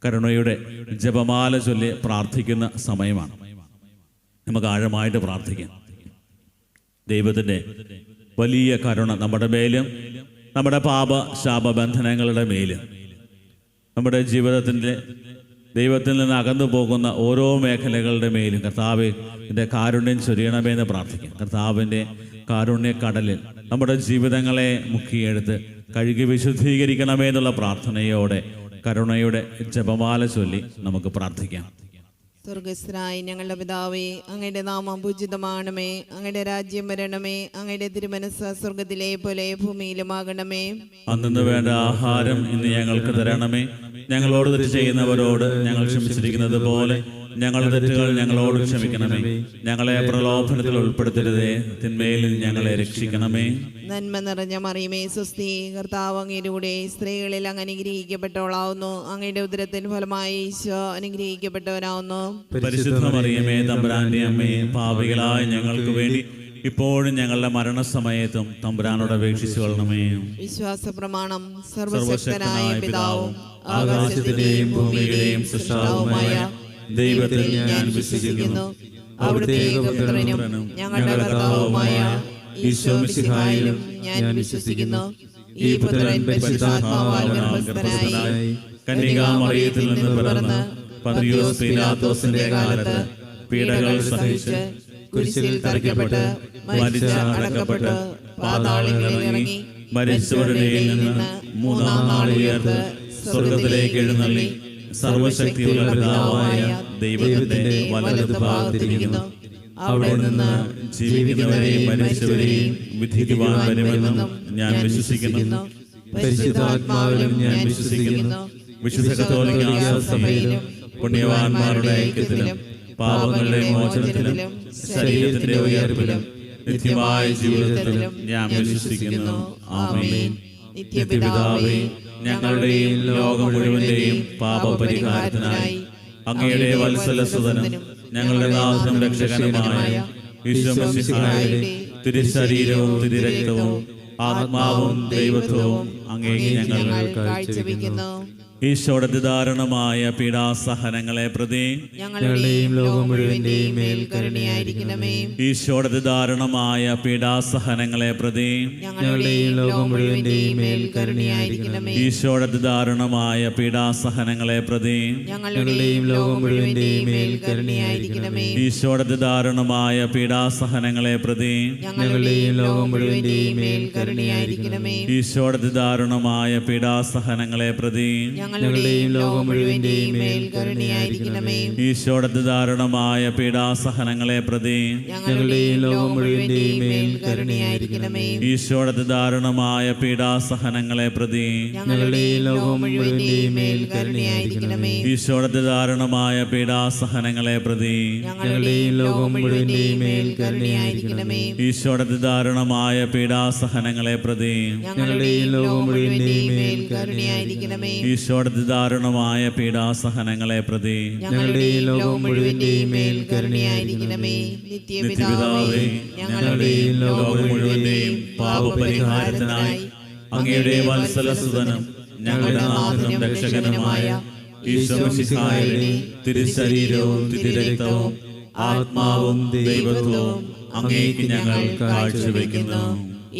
കരുണയുടെ ജപമാല ചൊല്ലി പ്രാർത്ഥിക്കുന്ന സമയമാണ്. നമുക്ക് ആഴമായിട്ട് പ്രാർത്ഥിക്കാം. ദൈവത്തിൻ്റെ വലിയ കരുണ നമ്മുടെ മേലും നമ്മുടെ പാപ ശാപബന്ധനങ്ങളുടെ മേലും നമ്മുടെ ജീവിതത്തിൻ്റെ ദൈവത്തിൽ നിന്ന് അകന്നു പോകുന്ന ഓരോ മേഖലകളുടെ മേലും കർത്താവിൻ്റെ കാരുണ്യം ചൊരിയണമെന്ന് പ്രാർത്ഥിക്കാം. കർത്താവിൻ്റെ കാരുണ്യക്കടലിൽ നമ്മുടെ ജീവിതങ്ങളെ മുക്കിയെടുത്ത് കഴുകി വിശുദ്ധീകരിക്കണമേ എന്നുള്ള പ്രാർത്ഥനയോടെ കരുണയുടെ ജപമാല ചൊല്ലി നമുക്ക് പ്രാർത്ഥിക്കാം. സ്വർഗസ്ഥനായ ഞങ്ങളുടെ പിതാവേ, അങ്ങയുടെ നാമം പൂജിതമാണമേ. അങ്ങയുടെ രാജ്യം വരണമേ. അങ്ങയുടെ തിരുമനസ്സ് സ്വർഗത്തിലെ പോലെ ഭൂമിയിലുമാകണമേ. അന്നു വേണ്ട ആഹാരം ഇന്ന് ഞങ്ങൾക്ക് തരണമേ. ഞങ്ങളോട് തെറ്റ് ചെയ്യുന്നവരോട് ഞങ്ങൾ ക്ഷമിച്ചിരിക്കുന്നത് പോലെ ഞങ്ങളുടെ തെറ്റുകൾ ഞങ്ങളോട് ക്ഷമിക്കണമേ. ഞങ്ങളെ പ്രലോഭനത്തിൽ ഉൾപ്പെടുത്തരുതേ, തിന്മയിൽ ഞങ്ങളെ രക്ഷിക്കണമേ. നന്മ നിറഞ്ഞ മറിയമേ, സ്വസ്തി, കർത്താവ് അങ്ങയുടെ കൂടെ സ്ത്രീകളിൽ അങ്ങ് അനുഗ്രഹിക്കപ്പെട്ടവളാവുന്നു. അങ്ങയുടെ ഉദരത്തിൻ ഫലമായി ഈശോ അനുഗ്രഹിക്കപ്പെട്ടവനാവുന്നു. പരിശുദ്ധ മറിയമേ, തമ്പുരാന്റെ അമ്മേ, പാപികളായ ഞങ്ങൾക്ക് വേണ്ടി ഇപ്പോഴും ഞങ്ങളുടെ മരണസമയത്തും തമ്പുരാനോട് അപേക്ഷിച്ചു കൊള്ളണമേ. വിശ്വാസ പ്രമാണം. സർവശക്തനായ പിതാവും ആകാശത്തിന്റെയും ഭൂമിയുടെയും സൃഷ്ടാവുമായ ദൈവത്തിൽ ഞാൻ വിശ്വസിക്കുന്നു. അവിടുത്തെ ഏകപുത്രനും ഞങ്ങളുടെ കർത്താവുമായ ഈശോ മിശിഹായിലും ഞാൻ വിശ്വസിക്കുന്നു. ഈ പുത്രൻ പരിശുദ്ധാത്മാവാൽ ഗർഭസ്ഥനായി കന്യകാമറിയത്തിൽ നിന്ന് പിറന്ന് പന്തിയോസ് പീലാത്തോസിന്റെ കാലത്ത് പീഡകൾ സഹിച്ച് കുരിശിൽ തറയ്ക്കപ്പെട്ട് മരിച്ച് അടക്കപ്പെട്ട് പാതാളങ്ങളിൽ ഇറങ്ങി മരിച്ചവരുടെ നിന്ന് മൂന്നാം നാൾ ഉയർത്ത് സ്വർഗത്തിലേക്ക് എഴുന്നള്ളി സർവശക്തിയുള്ള പിതാവായ ദൈവത്തിന്റെ വലതുഭാഗത്തിരിക്കുന്നു. അവിടെ നിന്ന് ജീവിക്കുന്നവരെയും മരിച്ചവരെയും വിധിക്കുവാൻ വരുമെന്നും ഞാൻ വിശ്വസിക്കുന്നു. പരിശുദ്ധാത്മാവിലും ഞാൻ വിശ്വസിക്കുന്നു. വിശുദ്ധ കത്തോലിക്കാ സഭയിലും പുണ്യവാന്മാരുടെ ഐക്യത്തിലും പാപങ്ങളുടെ മോചനത്തിലും ശരീരത്തിന്റെ ഉയർപ്പിലും നിത്യമായ ജീവിതത്തിലും ഞാൻ വിശ്വസിക്കുന്നു. ആമേൻ. നിത്യപിതാവേ, ഞങ്ങളുടെയും ലോകം മുഴുവന്റെയും പാപപരിഹാരത്തിനായി അങ്ങയുടെ വത്സലസുതനും ഞങ്ങളുടെ നാഥനും രക്ഷകനുമായ ഈശോ മിശിഹായുടെ തിരുശരീരവും തിരുരക്തവും ആത്മാവും ദൈവത്വവും അങ്ങേക്ക് ഞങ്ങൾ കാഴ്ചവെക്കുന്നു. ഈശോയുടെ അതിദാരുണമായ പീഡാസഹനങ്ങളെ പ്രതി ഞങ്ങളുടെയും ലോകം മുഴുവന്റെയും മേൽ കരുണയായിരിക്കണമേ. ഈശോയുടെ അതിദാരുണമായ പീഡാസഹനങ്ങളെ പ്രതി ഞങ്ങളുടെയും ലോകം മുഴുവന്റെയും മേൽ കരുണയായിരിക്കണമേ. ഈശോയുടെ അതിദാരുണമായ പീഡാസഹനങ്ങളെ പ്രതി ഞങ്ങളുടെയും ലോകം മുഴുവന്റെയും മേൽ കരുണയായിരിക്കണമേ. ഈശോയുടെ അതിദാരുണമായ പീഡാസഹനങ്ങളെ പ്രതി ഞങ്ങളുടെയും ലോകം മുഴുവന്റെയും മേൽ കരുണയായിരിക്കണമേ. ഈശോയുടെ അതിദാരുണമായ പീഡാസഹനങ്ങളെ പ്രതി ഞങ്ങളുടെയും ലോകം മുഴുവന്റെയും മേൽ കരുണയായിരിക്കണമേ. ഈശോയുടെ അതിദാരുണമായ പീഡാസഹനങ്ങളെ പ്രതി ഞങ്ങളുടെയും ലോകം മുഴുവന്റെയും മേൽ കരുണയായിരിക്കണമേ. ഈശോയുടെ അതിദാരുണമായ പീഡാസഹനങ്ങളെ പ്രതി ഞങ്ങളുടെയും ലോകം മുഴുവന്റെയും മേൽ കരുണയായിരിക്കണമേ. ഈശോയുടെ അതിദാരുണമായ പീഡാസഹനങ്ങളെ പ്രതി ഞങ്ങളുടെയും ലോകം മുഴുവന്റെയും മേൽ കരുണയായിരിക്കണമേ. ഈശോയുടെ അതിദാരുണമായ പീഡാസഹനങ്ങളെ പ്രതി ഞങ്ങളുടെയും ലോകം മുഴുവന്റെയും മേൽ കരുണയായിരിക്കണമേ. ഈശോയുടെ അതിദാരുണമായ പീഡാസഹനങ്ങളെ പ്രതി ഞങ്ങളുടെയും ലോകം മുഴുവന്റെയും മേൽ കരുണയായിരിക്കണമേ. നിത്യപിതാവേ, ഞങ്ങളുടെയും ലോകം മുഴുവന്റെയും പാപപരിഹാരത്തിനായി അങ്ങയുടെ വത്സലസുതനും ഞങ്ങളുടെ നാഥനും രക്ഷകനുമായ ഈശോ മിശിഹായുടെ തിരുശരീരവും തിരുരക്തവും ആത്മാവും ദൈവത്വവും അങ്ങേക്ക് ഞങ്ങൾ കാഴ്ചവെക്കുന്നു.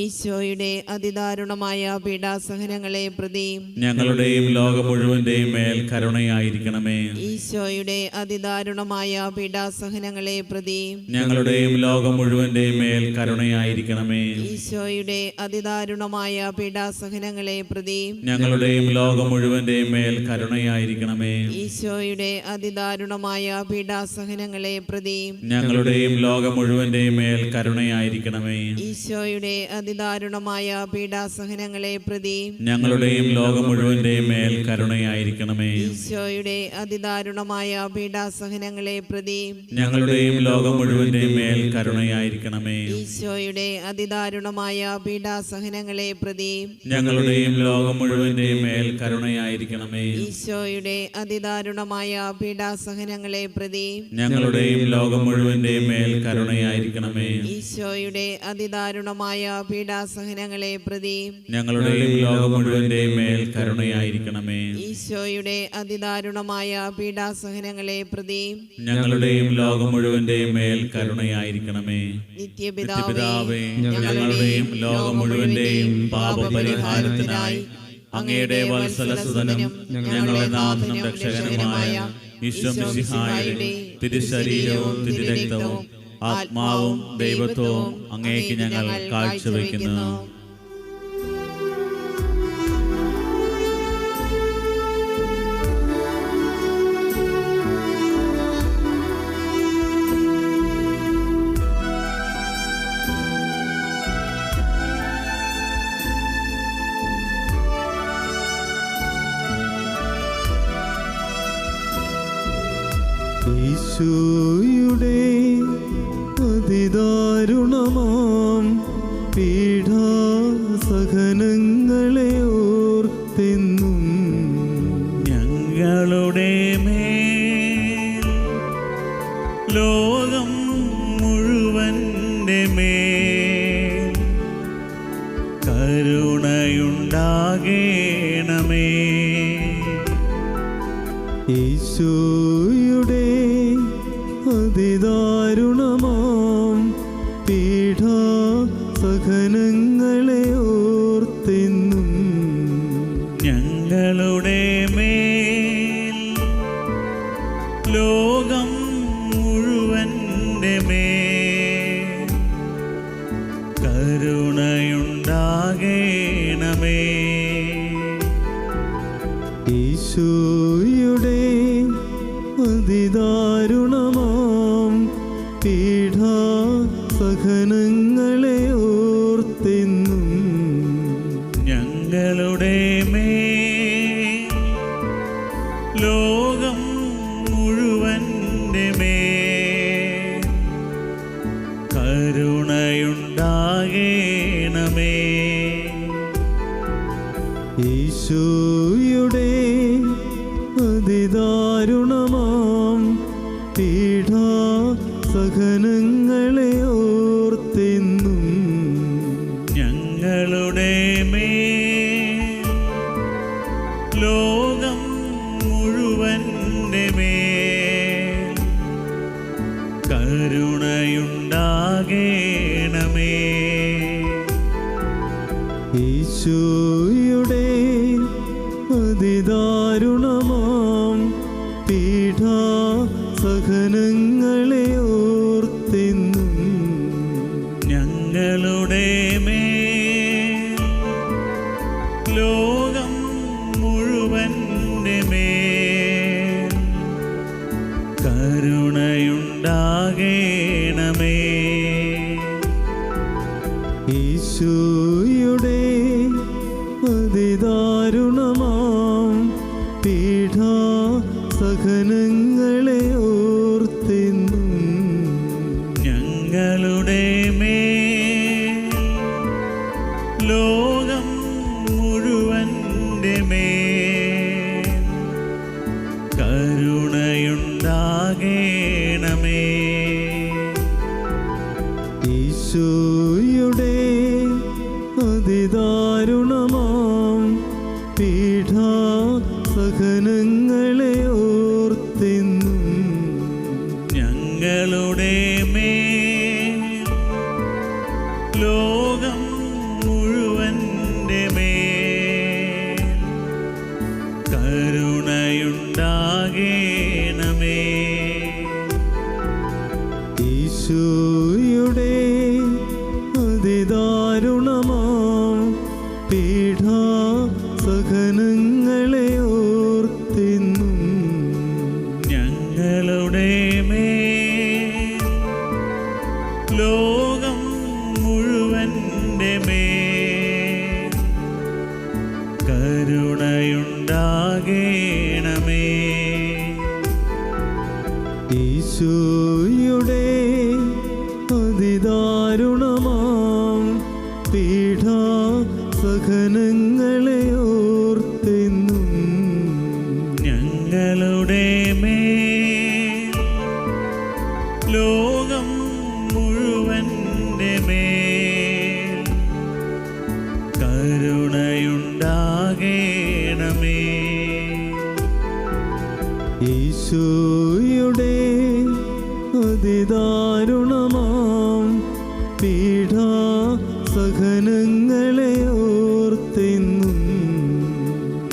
ഈശോയുടെ അതിദാരുണമായ പീഡാസഹനങ്ങളെ പ്രതി ഞങ്ങളുടെയും ലോകം മുഴുവന്റെയും മേൽ കരുണയായിരിക്കണമേ. ഈശോയുടെ അതിദാരുണമായ പീഡാസഹനങ്ങളെ പ്രതി ഞങ്ങളുടെയും ലോകം മുഴുവന്റെയും മേൽ കരുണയായിരിക്കണമേ. ഈശോയുടെ അതിദാരുണമായ പീഡാസഹനങ്ങളെ പ്രതി ഞങ്ങളുടെയും ലോകം മുഴുവന്റെയും മേൽ കരുണയായിരിക്കണമേ. ഈശോയുടെ അതിദാരുണമായ പീഡാസഹനങ്ങളെ പ്രതി ഞങ്ങളുടെയും ലോകം മുഴുവന്റെയും മേൽ കരുണയായിരിക്കണമേ. ഈശോയുടെ അതിദാരുണമായ പീഡാസഹനങ്ങളെ പ്രതി ഞങ്ങളുടെയും ലോകം മുഴുവന്റെയും മേൽ കരുണയായിരിക്കണമേ. ഈശോയുടെ അതിദാരുണമായ പീഡാസഹനങ്ങളെ പ്രതി ഞങ്ങളുടെയും ലോകം മുഴുവന്റെയും മേൽ കരുണയായിരിക്കണമേ. ഈശോയുടെ അതിദാരുണമായ പീഡാസഹനങ്ങളെ പ്രതി ഞങ്ങളുടെയും ലോകം മുഴുവന്റെയും മേൽ കരുണയായിരിക്കണമേ. ഈശോയുടെ അതിദാരുണമായ പീഡാസഹനങ്ങളെ പ്രതി ഞങ്ങളുടെയും ലോകം മുഴുവന്റെയും മേൽ കരുണയായിരിക്കണമേ. ഈശോയുടെ അതിദാരുണമായ പീഡാസഹനങ്ങളെ പ്രതി ഞങ്ങളുടെയും ലോകം മുഴുവന്റെയും മേൽ കരുണയായിരിക്കണമേ. ഈശോയുടെ അതിദാരുണമായ പീഡാസഹനങ്ങളെ പ്രതി ഞങ്ങളുടെയും ലോകം മുഴുവന്റെയും മേൽ കരുണയായിരിക്കണമേ. നിത്യപിതാവേ, ഞങ്ങളുടെയും ലോകം മുഴുവന്റെയും പാപപരിഹാരത്തിനായി അങ്ങയുടെ വത്സലസുതനും ഞങ്ങളുടെ നാഥനും രക്ഷകനുമായ ഈശോ മിശിഹായുടെ തിരുശരീരവും തിരുരക്തവും ആത്മാവും ദൈവത്വവും അങ്ങേക്ക് ഞങ്ങൾ കാഴ്ചവെക്കുന്നു. ഈശോയുടെ അതിദാരുണമാം പീഡാസഹനങ്ങളെ ഓർത്തെന്നും ഞങ്ങളുടെ മേൽ ലോകം മുഴുവന്റെ മേൽ കരുണയുണ്ടാകേണമേ. ഈശോയുടെ അതിദാരുണമാം പീഡാസഹനങ്ങളെ ഓർത്തെന്നും ഞങ്ങളുടെ മേൽ ലോകം മുഴുവന്റെ മേൽ കരുണയുണ്ടാകേണമേ. ഈശോയുടെ അതിദാരുണമാം പീഡാസഹനങ്ങളെ ഓർത്തെന്നും ഞങ്ങളുടെ മേൽ ലോകം മുഴുവന്റെ മേൽ കരുണയുണ്ടാകേണമേ. ഈശോയുടെ അതിദാരുണമാം പീഡാസഹനങ്ങളെ ഓർത്തെന്നും ഞങ്ങളുടെ മേൽ ലോകം മുഴുവന്റെ മേൽ കരുണയുണ്ടാകേണമേ. ഈശോയുടെ അതിദാരുണമാം പീഡാസഹനങ്ങളെ ഓർത്തെന്നും ഞങ്ങളുടെ മേൽ ലോകം മുഴുവന്റെ മേൽ കരുണയുണ്ടാകേണമേ. ഈശോയുടെ അതിദാരുണമാം പീഡാസഹനങ്ങളെ ഓർത്തെന്നും ഞങ്ങളുടെ മേൽ ലോകം മുഴുവന്റെ മേൽ കരുണയുണ്ടാകേണമേ. ഈശോയുടെ അതിദാരുണമാം പീഡാസഹനങ്ങളെ ഓർത്തെന്നും ഞങ്ങളുടെ മേൽ ലോകം മുഴുവന്റെ മേൽ കരുണയുണ്ടാകേണമേ. ഈശോയുടെ അതിദാരുണമാം പീഡാസഹനങ്ങളെ ഓർത്തെന്നും ഞങ്ങളുടെ മേൽ ലോകം മുഴുവന്റെ മേൽ കരുണയുണ്ടാകേണമേ. ഈശോയുടെ അതിദാരുണമാം പീഡാസഹനങ്ങളെ ഓർത്തെന്നും ഞങ്ങളുടെ മേൽ ലോകം മുഴുവന്റെ മേൽ ഈശോയുടെ അതിദാരുണമാം പീഡാസഹനങ്ങളെ ഓർത്തെന്നും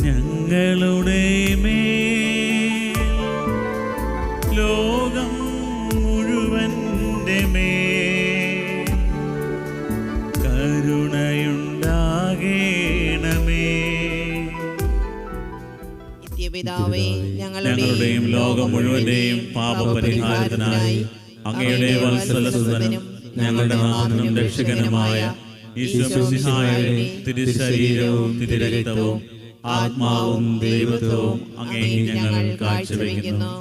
ഞങ്ങളുടെ മേൽ ലോകം മുഴുവൻ്റെ മേൽ കരുണയുണ്ടാകേണമേ. നിത്യപിതാവേ, ഞങ്ങളുടെയും ലോകം മുഴുവന്റെയും പാപപരിഹാരത്തിനായി അങ്ങയുടെ വത്സലസുതനും ഞങ്ങളുടെ നാഥനും രക്ഷകനുമായ ഈശോമിശിഹായുടെ തിരുശരീരവും തിരുരക്തവും ആത്മാവും ദൈവത്വവും അങ്ങേക്ക് ഞങ്ങൾ കാഴ്ചവെക്കുന്നു.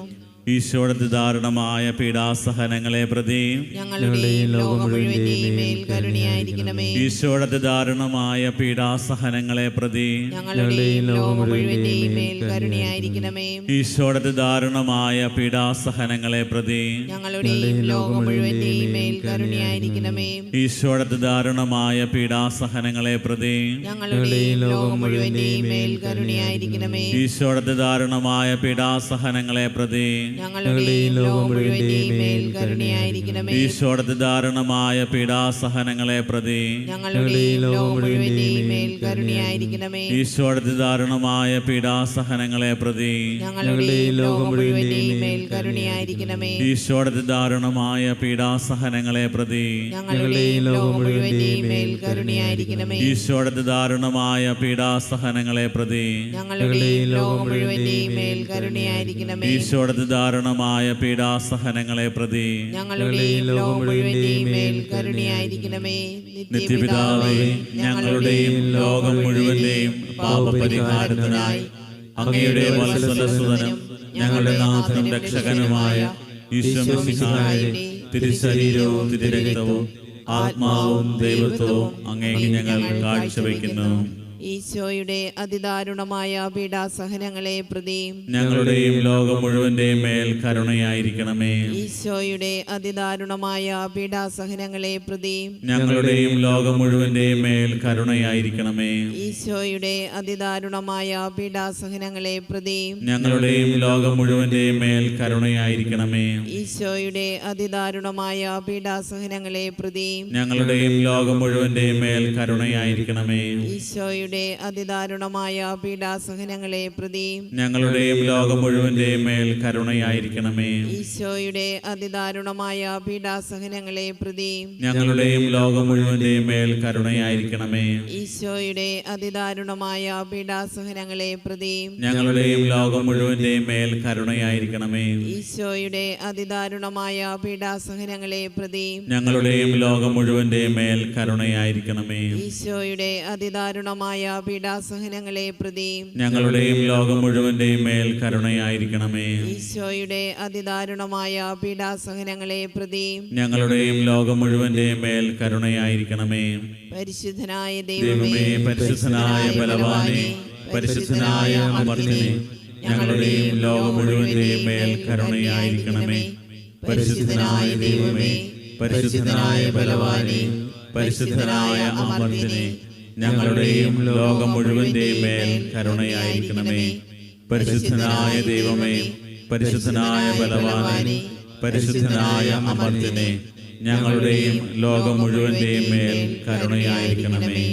ഈശോയുടെ ദാരുണമായ പീഡാസഹനങ്ങളെ പ്രതി ഞങ്ങളുടെയും ലോകം മുഴുവന്റെയും മേൽ കരുണയായിരിക്കണമേ. ഈശോയുടെ ദാരുണമായ പീഡാസഹനങ്ങളെ പ്രതി ഞങ്ങളുടെയും ലോകം മുഴുവന്റെയും മേൽ കരുണയായിരിക്കണമേ. ഈശോയുടെ ദാരുണമായ പീഡാസഹനങ്ങളെ പ്രതി ഞങ്ങളുടെയും ലോകം മുഴുവന്റെയും മേൽ കരുണയായിരിക്കണമേ. ഈശോയുടെ ദാരുണമായ പീഡാസഹനങ്ങളെ പ്രതി ഞങ്ങളുടെയും ലോകം മുഴുവന്റെയും മേൽ കരുണയായിരിക്കണമേ. ഈശോയുടെ ദാരുണമായ പീഡാസഹനങ്ങളെ പ്രതി ഞങ്ങളുടെയും ലോകം മുഴുവന്റെയും മേൽ കരുണയായിരിക്കണമേ. ഈശോയുടെ ദാരുണമായ പീഡാസഹനങ്ങളെ പ്രതി ഞങ്ങളുടെയും ലോകം മുഴുവന്റെയും മേൽ കരുണയായിരിക്കണമേ. ഈശോയുടെ ദാരുണമായ പീഡാസഹനങ്ങളെ പ്രതി ഞങ്ങളുടെയും ലോകം മുഴുവന്റെയും മേൽ കരുണയായിരിക്കണമേ. ഈശോയുടെ ദാരുണമായ പീഡാസഹനങ്ങളെ പ്രതി ഞങ്ങളുടെയും ലോകം മുഴുവന്റെയും മേൽ കരുണയായിരിക്കണമേ. ഈശോയുടെ ദാരുണമായ പീഡാസഹനങ്ങളെ പ്രതി ഞങ്ങളുടെയും ലോകം മുഴുവന്റെയും മേൽ കരുണയായിരിക്കണമേ. ഈശോയുടെ ദാരുണമായ പീഡാസഹനങ്ങളെ പ്രതി ഞങ്ങളുടെയും ലോകം മുഴുവന്റെയും മേൽ കരുണയായിരിക്കണമേ. നിത്യപിതാവേ, ഞങ്ങളുടെയും ലോകം മുഴുവന്റെയും പാപപരിഹാരത്തിനായി അങ്ങയുടെ വത്സലസുതനും ഞങ്ങളുടെ നാഥനും രക്ഷകനുമായ ഈശോമിശിഹായുടെ തിരുശരീരവും തിരുരക്തവും ആത്മാവും ദൈവത്വവും അങ്ങേക്ക് ഞങ്ങൾ കാഴ്ചവെക്കുന്നു. ഈശോയുടെ അതിദാരുണമായ പീഡാസഹനങ്ങളെ പ്രതി ഞങ്ങളുടെയും ലോകം മുഴുവന്റെയും മേൽ കരുണയായിരിക്കണമേ. ഈശോയുടെ അതിദാരുണമായ പീഡാസഹനങ്ങളെ പ്രതി ഞങ്ങളുടെയും ലോകം മുഴുവന്റെയും മേൽ കരുണയായിരിക്കണമേ. ഈശോയുടെ അതിദാരുണമായ പീഡാസഹനങ്ങളെ പ്രതി ഞങ്ങളുടെയും ലോകം മുഴുവന്റെയും മേൽ കരുണയായിരിക്കണമേ. ഈശോയുടെ അതിദാരുണമായ പീഡാസഹനങ്ങളെ പ്രതി ഞങ്ങളുടെയും ലോകം മുഴുവന്റെയും മേൽ കരുണയായിരിക്കണമേ. ഈശോയുടെ അതിദാരുണമായ പീഡാസഹനങ്ങളെ പ്രതി ഞങ്ങളുടെയും ലോകം മുഴുവന്റെയും മേൽ കരുണയായിരിക്കണമേ. ഈശോയുടെ അതിദാരുണമായ പീഡാസഹനങ്ങളെ പ്രതി ഞങ്ങളുടെയും ലോകം മുഴുവന്റെയും മേൽ കരുണയായിരിക്കണമേ. ഈശോയുടെ അതിദാരുണമായ പീഡാസഹനങ്ങളെ പ്രതി ഞങ്ങളുടെയും ലോകം മുഴുവന്റെയും മേൽ കരുണയായിരിക്കണമേ. ഈശോയുടെ അതിദാരുണമായ പീഡാസഹനങ്ങളെ പ്രതി ഞങ്ങളുടെയും ലോകം മുഴുവന്റെയും മേൽ കരുണയായിരിക്കണമേ. ഈശോയുടെ അതിദാരുണമായ പീഡാസഹനങ്ങളെ പ്രതി ഞങ്ങളുടെയും ലോകം മുഴുവന്റെയും മേൽ കരുണയായിരിക്കണമേ. ഈശോയുടെ അതിദാരുണമായ പീഡാസഹനങ്ങളെ പ്രതി ഞങ്ങളുടെയും ലോകം മുഴുവന്റെയും മേൽ കരുണയായിരിക്കണമേ. പരിശുദ്ധനായ ദൈവമേ, ദൈവമേ, പരിശുദ്ധനായ ബലവാനേ, പരിശുദ്ധനായ അമർത്യനേ, ഞങ്ങളുടെയും ലോകം മുഴുവന്റെയും മേൽ കരുണയായിരിക്കണമേ. പരിശുദ്ധനായ ദൈവമേ, പരിശുദ്ധനായ ബലവാനേ, പരിശുദ്ധനായ അമർത്യനേ, ഞങ്ങളുടെയും ലോകം മുഴുവന്റെയും മേൽ കരുണയായിരിക്കണമേ. പരിശുദ്ധനായ ദൈവമേ, പരിശുദ്ധനായ ബലവാനേ, പരിശുദ്ധനായ അമർത്യനേ, ഞങ്ങളുടെയും ലോകം മുഴുവന്റെയും മേൽ കരുണയായിരിക്കണമേ.